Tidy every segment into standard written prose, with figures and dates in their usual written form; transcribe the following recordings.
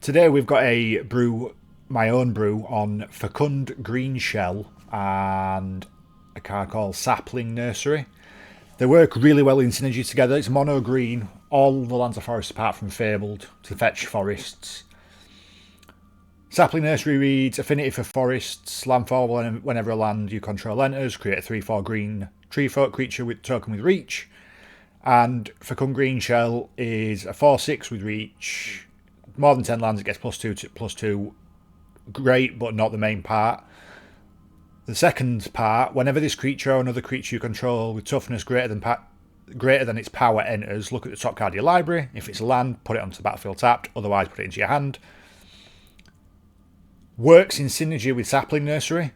Today we've got a brew, my own brew on Fecund, greenshell and a card called Sapling, nursery. They work really well in synergy together. It's mono green, all the lands are forests apart from Fabled to fetch forests. Sapling Nursery reads Affinity for Forests, landfall whenever a land you control enters, create a 3/4 green tree folk creature with token with reach. And Fecund Greenshell is a 4/6 with reach. More than 10 lands, it gets +2/+2. Great, but not the main part. The second part, whenever this creature or another creature you control with toughness greater than its power enters, look at the top card of your library. If it's a land, put it onto the battlefield tapped, otherwise put it into your hand. Works in synergy with Sapling Nursery.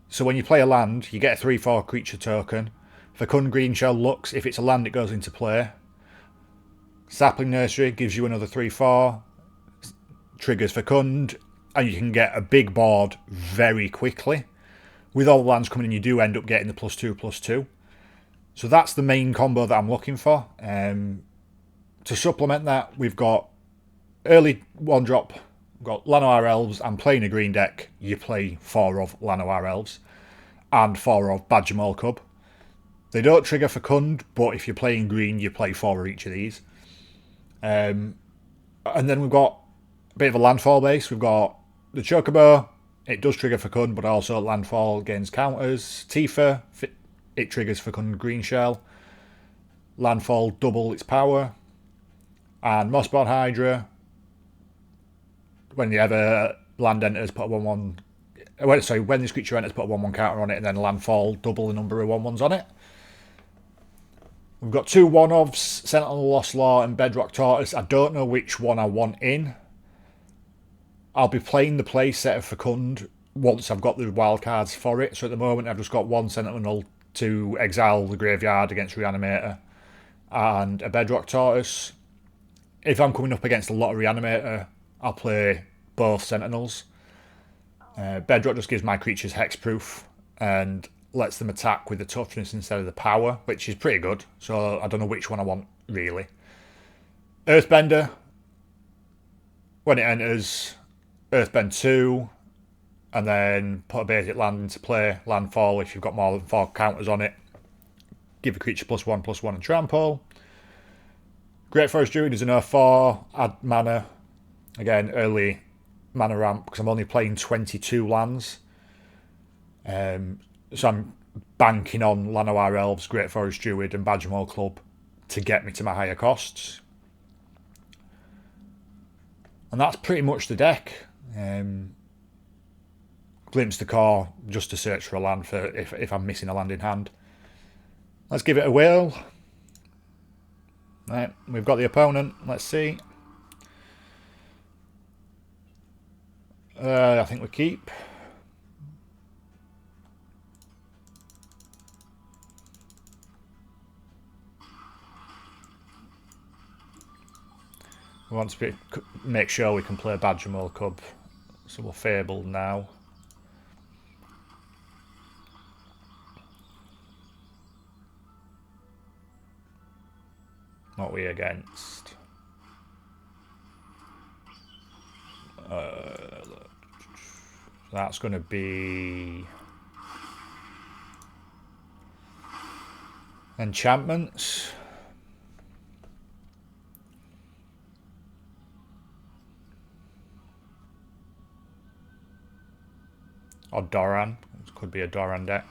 So when you play a land, you get a 3/4 creature token. Fecund Greenshell looks, if it's a land, it goes into play. Sapling Nursery gives you another 3/4, triggers Fecund, and you can get a big board very quickly. With all the lands coming in, you do end up getting the +2/+2. So that's the main combo that I'm looking for. To supplement that, we've got early 1-drop. We've got Llanowar Elves. I'm playing a green deck. You play 4 of Llanowar Elves and 4 of Badgermole Cub. They don't trigger Fecund, but if you're playing green, you play 4 of each of these. And then we've got a bit of a landfall base. We've got the Chocobo. It does trigger Fecund, but also landfall gains counters. Tifa, it triggers Fecund Greenshell. Landfall double its power. And Mossborn Hydra, when you ever land enters, put a 1/1. When this creature enters, put a 1/1 counter on it, and then landfall double the number of 1/1s on it. We've got 2 1-ofs, Sentinel Lost Law and Bedrock Tortoise. I don't know which one I want in. I'll be playing the play set of Fecund once I've got the wildcards for it. So at the moment I've just got 1 Sentinel to exile the graveyard against Reanimator and a Bedrock Tortoise. If I'm coming up against a lot of Reanimator, I'll play both Sentinels. Bedrock just gives my creatures hexproof and lets them attack with the toughness instead of the power, which is pretty good. So I don't know which one I want, really. Earthbender. When it enters, Earthbend 2, and then put a basic land into play. Landfall if you've got more than 4 counters on it. Give a creature +1/+1 and trample. Great Forest Druid is an Earth 4. Add mana. Again, early mana ramp, because I'm only playing 22 lands. So I'm banking on Llanowar Elves, Great Forest Druid and Badgermole Club to get me to my higher costs. And that's pretty much the deck. Glimpse the core just to search for a land for if I'm missing a land in hand. Let's give it a whirl. Right, we've got the opponent. Let's see. I think we keep. We want to make sure we can play Badgermole Cub, so we'll Fable now. What are we against? That's going to be enchantments. Or Doran. It could be a Doran deck.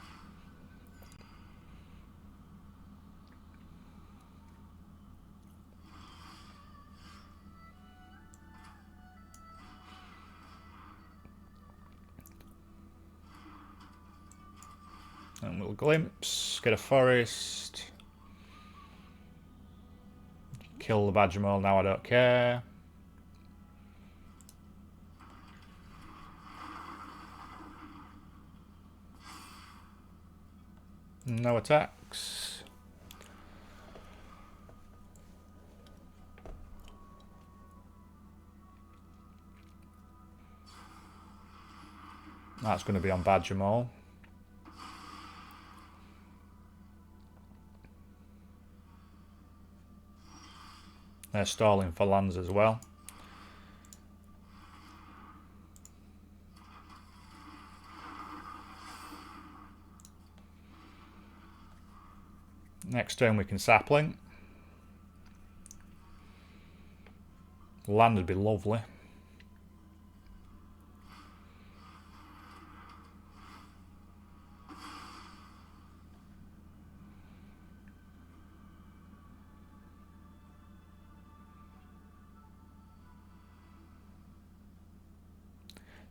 And we'll glimpse, get a forest. Kill the Badgermole now, I don't care. No attacks. That's going to be on Badgermole. They're stalling for lands as well. Next turn we can sapling. Land would be lovely.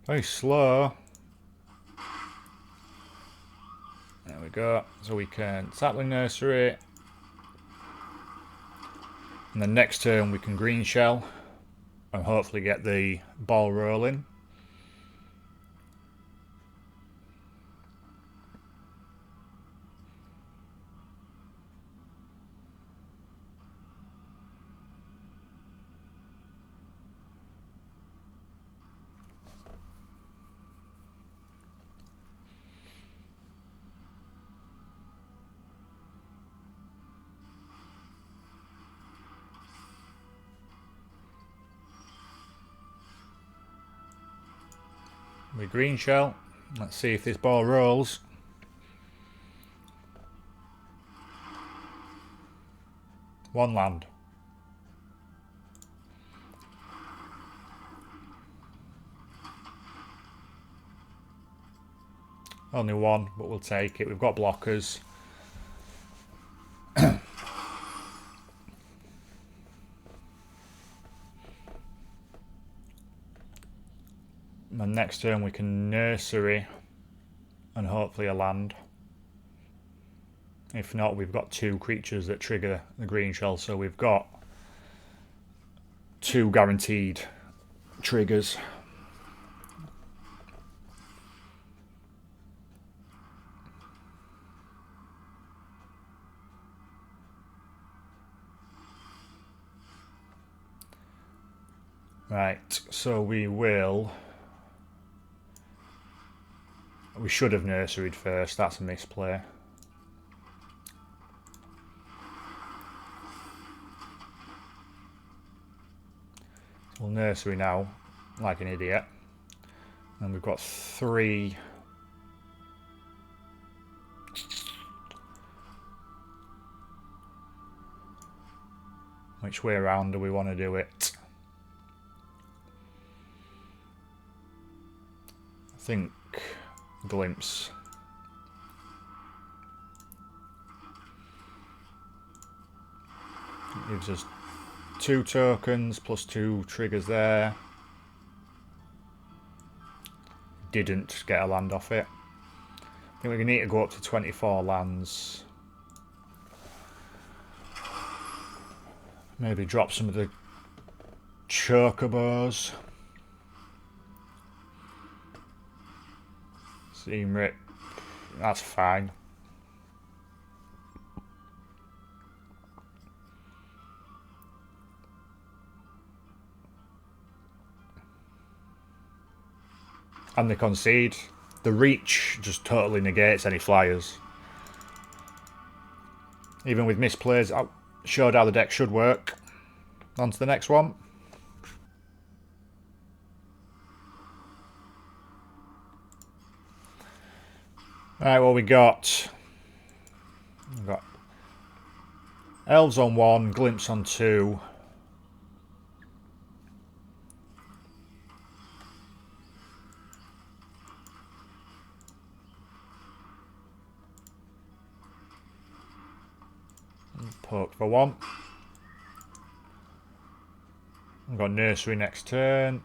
Very slow. There we go. So we can sapling nursery. And then next turn we can green shell and hopefully get the ball rolling. We green shell. Let's see if this ball rolls. One land. Only one, but we'll take it. We've got blockers. And next turn we can nursery and hopefully a land. If not, we've got two creatures that trigger the green shell, so we've got two guaranteed triggers. Right, so we should have nurseried first, that's a misplay. We'll nursery now, like an idiot. And we've got three. Which way around do we want to do it? I think glimpse. It gives us 2 tokens plus 2 triggers there. Didn't get a land off it. I think we need to go up to 24 lands. Maybe drop some of the chocobos. Seam rip. That's fine. And they concede. The reach just totally negates any flyers. Even with misplays, I showed how the deck should work. On to the next one. Alright, well we've got elves on 1, glimpse on 2. Poke for 1. We've got nursery next turn.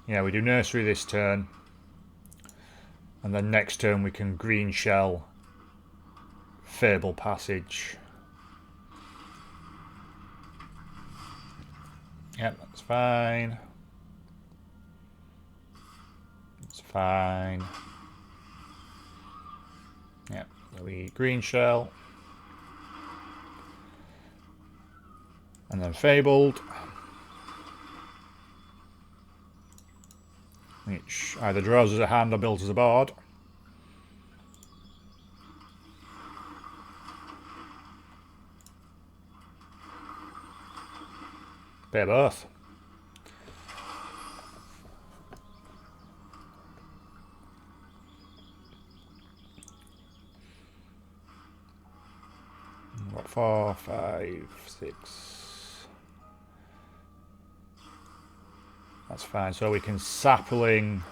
Yeah, we do nursery this turn. And then next turn we can green shell Fable Passage. Yep, that's fine. It's fine. Yep, so we green shell. And then Fabled. Which either draws us a hand or builds us a board. Bit of both. What, 4, 5, 6. That's fine. So we can Sapling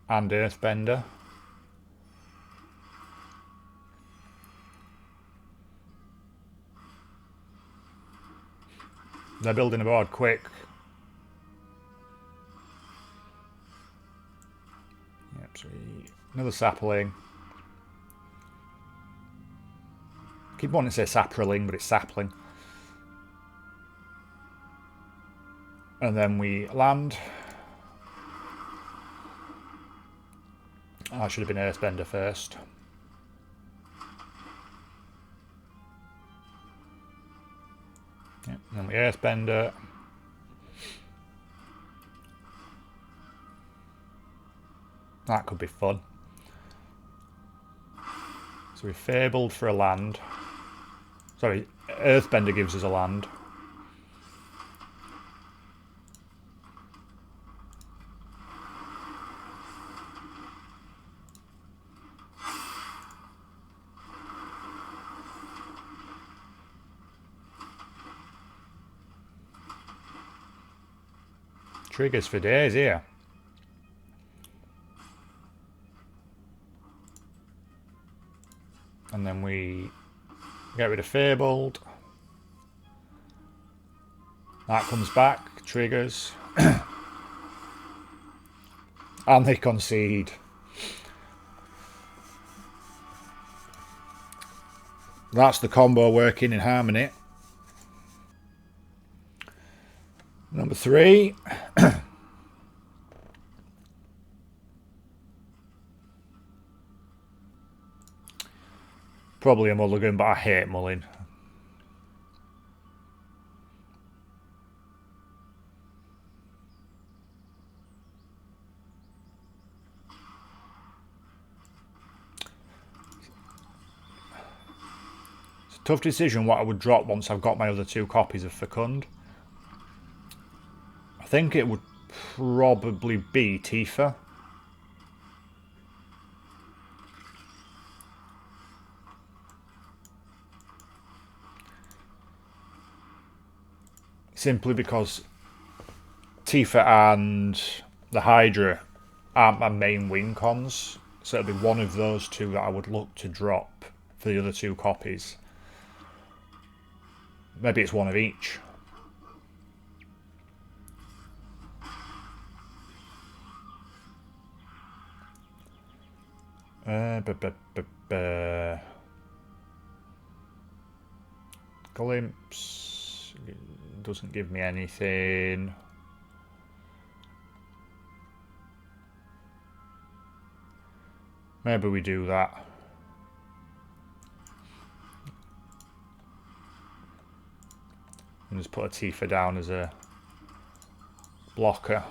and Earthbender. They're building a board quick. Yep, so another Sapling. Keep wanting to say Saproling, but it's Sapling. And then we land. I should have been Earthbender first. Yep, and then we Earthbender. That could be fun. So we Fabled for a land. Sorry, Earthbender gives us a land. Triggers for days here. And then we get rid of Fabled. That comes back, triggers. And they concede. That's the combo working in harmony. Number 3. Probably a mulligan, but I hate mulling. It's a tough decision what I would drop once I've got my other 2 copies of Fecund. I think it would probably be Tifa. Simply because Tifa and the Hydra aren't my main win cons. So it'll be one of those 2 that I would look to drop for the other 2 copies. Maybe it's one of each. Glimpse doesn't give me anything. Maybe we do that. And just put a Tifa down as a blocker.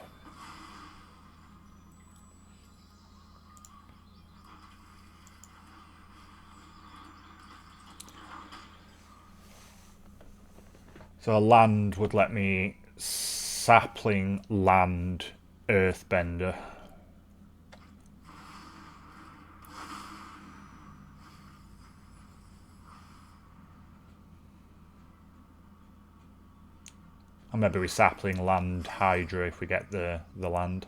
So a land would let me Sapling, land, Earthbender. And maybe we Sapling, land, Hydra if we get the land.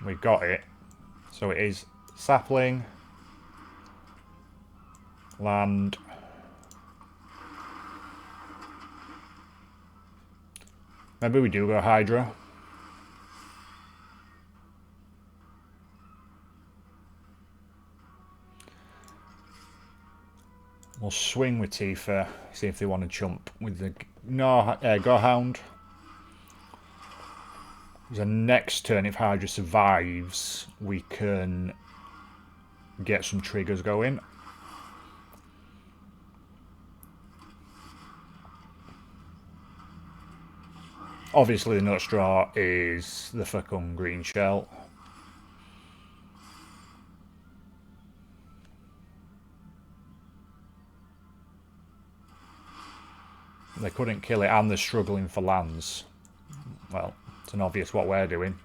We got it. So it is Sapling, land, maybe we do go Hydra. We'll swing with Tifa, see if they want to jump with the go Hound. The next turn, if Hydra survives, we can get some triggers going. Obviously, the nut straw is the Fecund greenshell. They couldn't kill it, and they're struggling for lands. Well, it's an obvious what we're doing.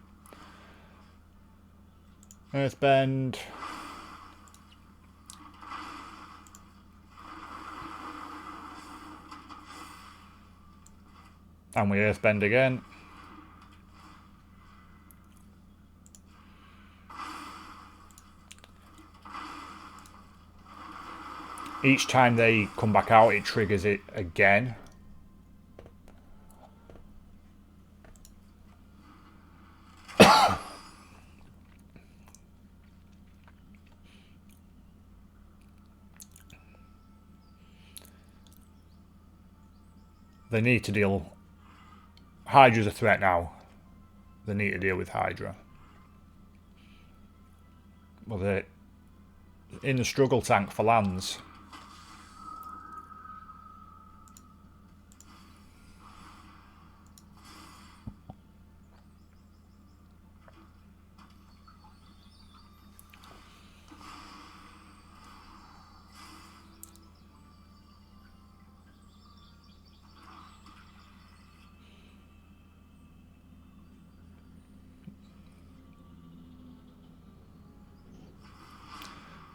Earthbend. And we Earthbend again. Each time they come back out, it triggers it again. They need to deal... Hydra's a threat now. They need to deal with Hydra. Well, they're in the struggle tank for lands.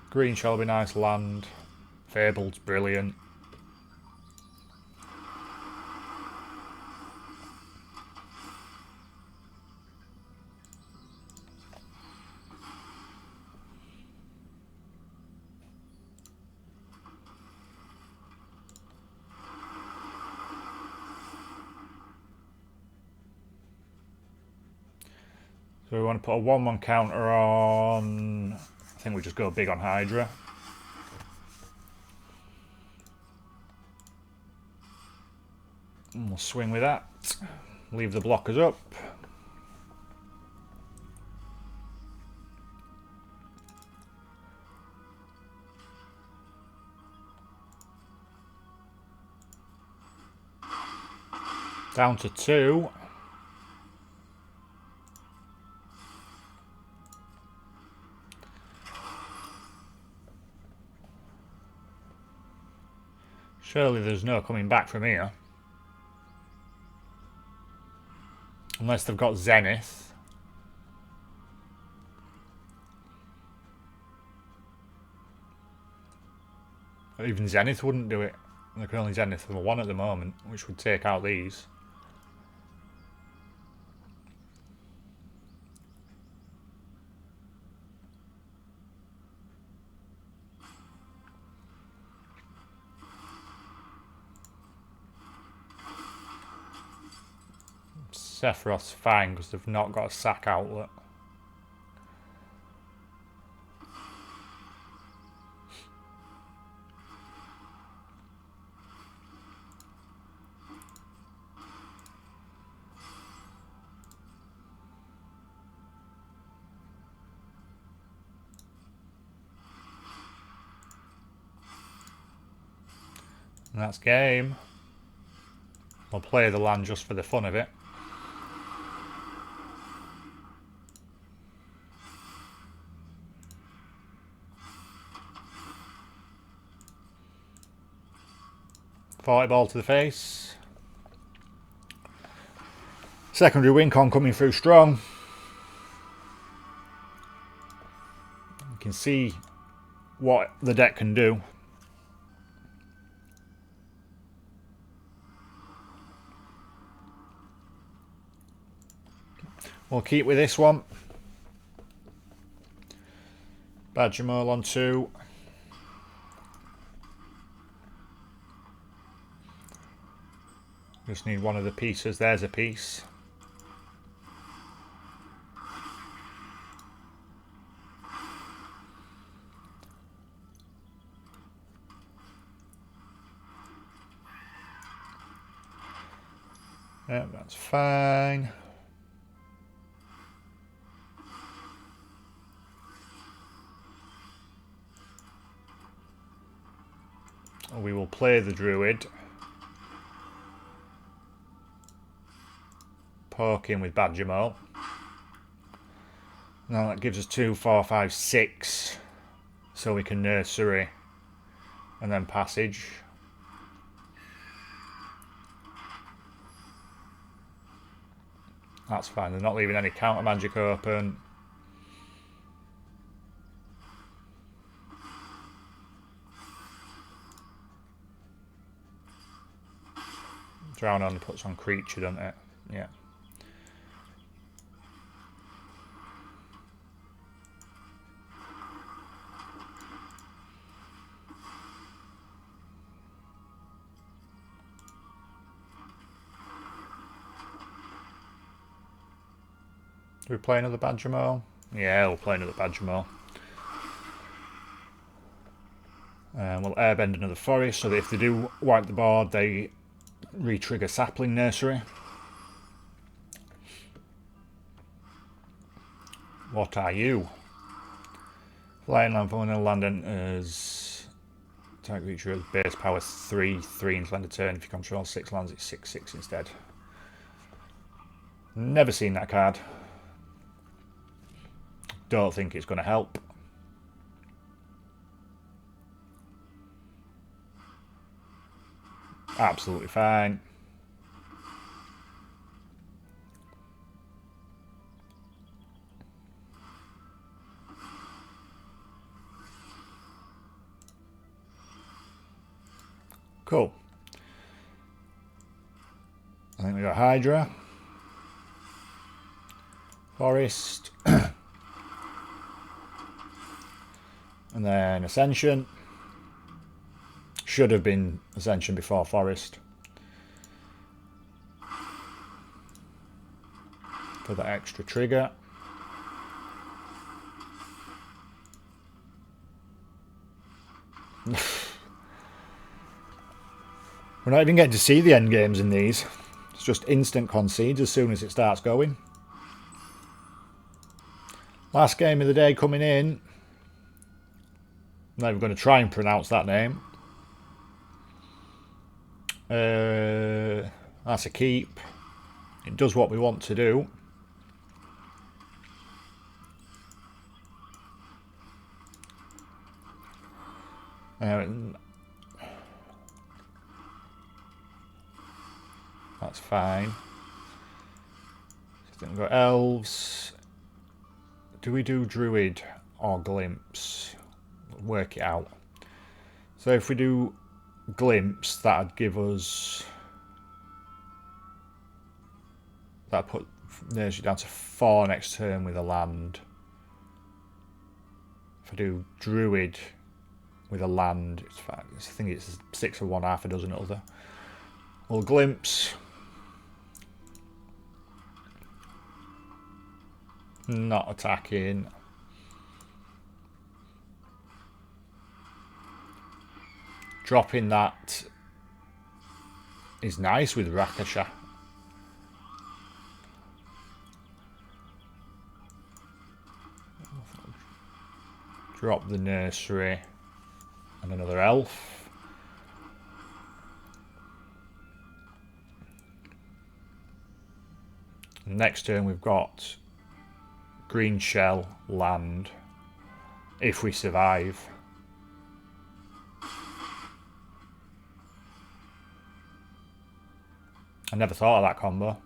Greenshell will be nice land. Fabled's brilliant. So we want to put a 1/1 counter on... I think we just go big on Hydra. And we'll swing with that. Leave the blockers up. Down to 2. Surely there's no coming back from here. Unless they've got Zenith. Even Zenith wouldn't do it. They can only Zenith for 1 at the moment, which would take out these. Sephiroth's fine because they've not got a sack outlet. And that's game. I'll play the land just for the fun of it. Ball to the face. Secondary win con coming through strong. You can see what the deck can do. We'll keep with this one. Badger Mole on 2. Just need one of the pieces. There's a piece. Yeah, that's fine. We will play the Druid. Poke in with Badger Mole. Now that gives us 2, 4, 5, 6. So we can nursery and then passage. That's fine, they're not leaving any counter magic open. Drown only puts on creature, doesn't it? Yeah. Do we play another Badger Mole? Yeah, we'll play another Badger Mole. We'll airbend another forest so that if they do wipe the board, they re-trigger Sapling Nursery. What are you? Flying land for one land enters. Target creature has base power 3/3 into land a turn. If you control 6 lands, it's 6/6 instead. Never seen that card. Don't think it's going to help. Absolutely fine. Cool. I think we got Hydra. Forest. And then Ascension. Should have been Ascension before Forest. For the extra trigger. We're not even getting to see the end games in these. It's just instant concedes as soon as it starts going. Last game of the day coming in. I'm not even going to try and pronounce that name. That's a keep. It does what we want to do. That's fine. So then we've got elves. Do we do druid or glimpse? Work it out. So if we do glimpse, that'd give us, that put nursery down to 4 next turn with a land. If I do druid with a land, it's fine. I think it's 6 of one, half a dozen other. Well, glimpse. Not attacking. Dropping that is nice with Rakasha. Drop the nursery and another elf. Next turn we've got greenshell land if we survive. I never thought of that combo.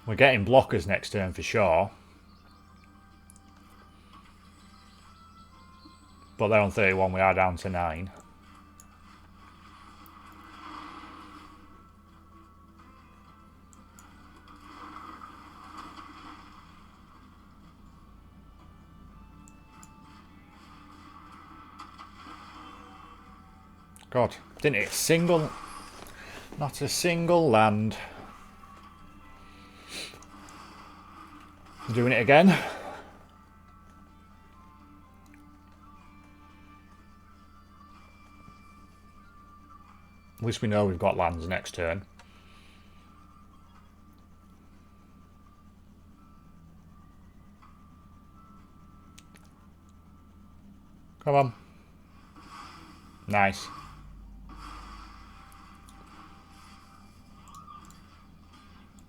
We're getting blockers next turn for sure. But they're on 31, we are down to 9. God, didn't hit a single, not a single land. Doing it again. At least we know we've got lands next turn. Come on. Nice.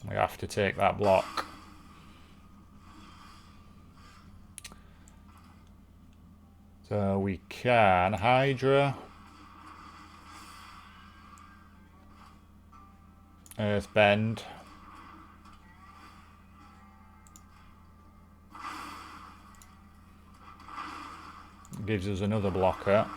We have to take that block. So we can Hydra. Earthbend. Gives us another blocker.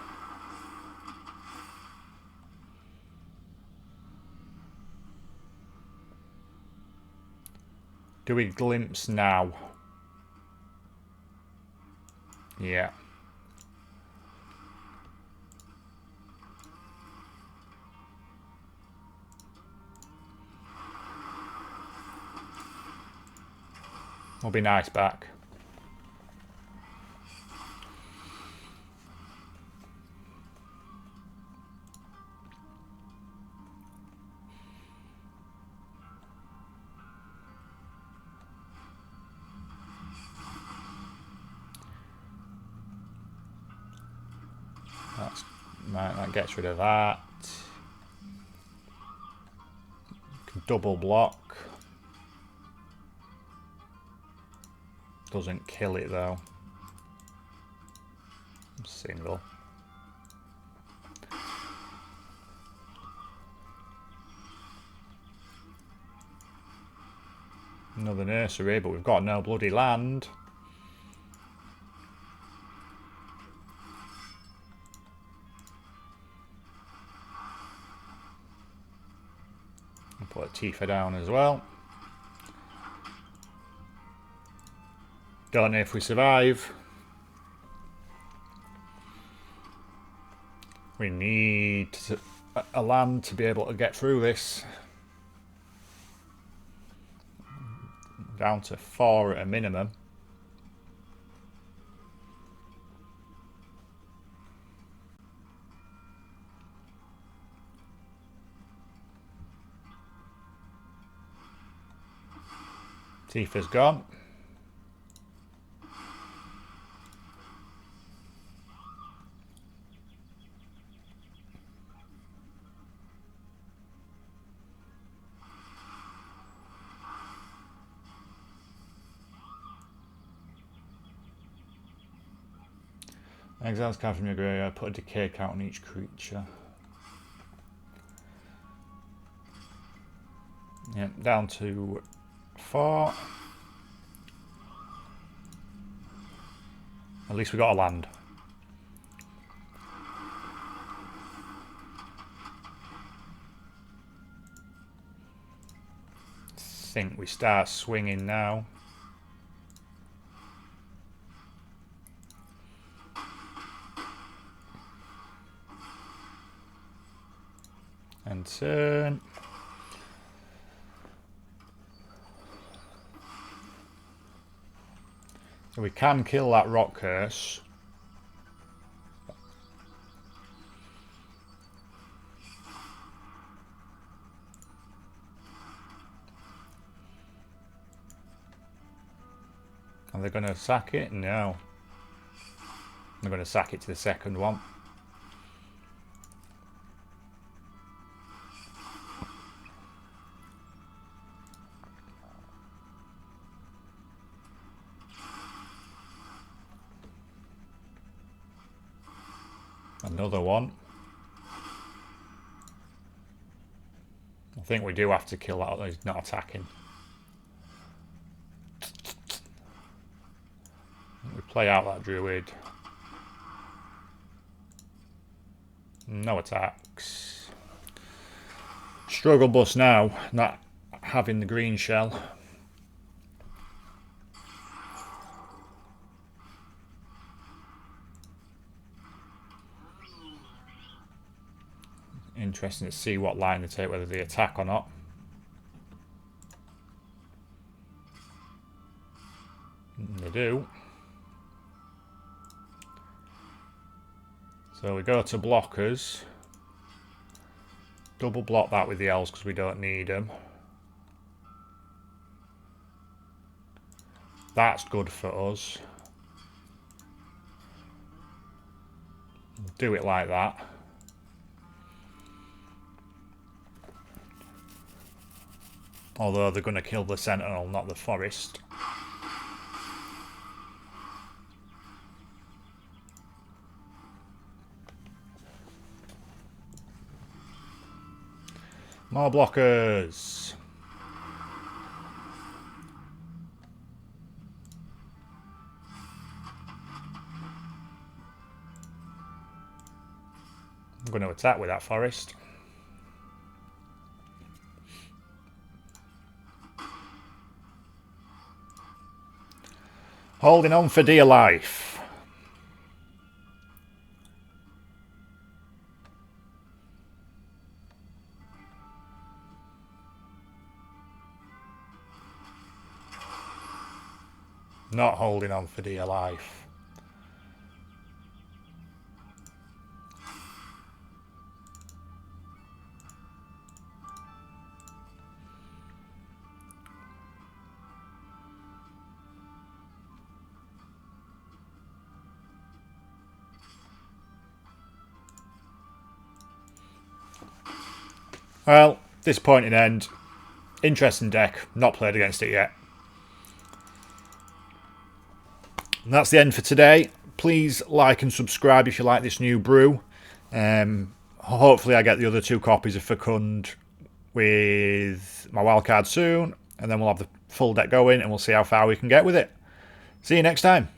Do we glimpse now? Yeah. Will be nice back. That's right, that gets rid of that. Double block. Doesn't kill it though. Single. Another nursery, but we've got no bloody land. I'll put a Tifa down as well. Don't know if we survive. We need a land to be able to get through this. Down to 4 at a minimum. Tifa's gone. Exiles card from your graveyard, put a decay count on each creature. Yeah, down to 4. At least we got a land. I think we start swinging now. And turn. So we can kill that rock curse. Are they going to sack it? No. They're going to sack it to the second one. Another one. I think we do have to kill that, although he's not attacking. We play out that druid. No attacks. Struggle bus now, not having the green shell. Interesting to see what line they take, whether they attack or not. They do. So we go to blockers. Double block that with the elves because we don't need them. That's good for us. Do it like that. Although they're going to kill the sentinel, not the forest. More blockers. I'm going to attack with that forest. Holding on for dear life. Not holding on for dear life. Well, disappointing end. Interesting deck. Not played against it yet. And that's the end for today. Please like and subscribe if you like this new brew. Hopefully I get the other 2 copies of Fecund with my wildcard soon. And then we'll have the full deck going and we'll see how far we can get with it. See you next time.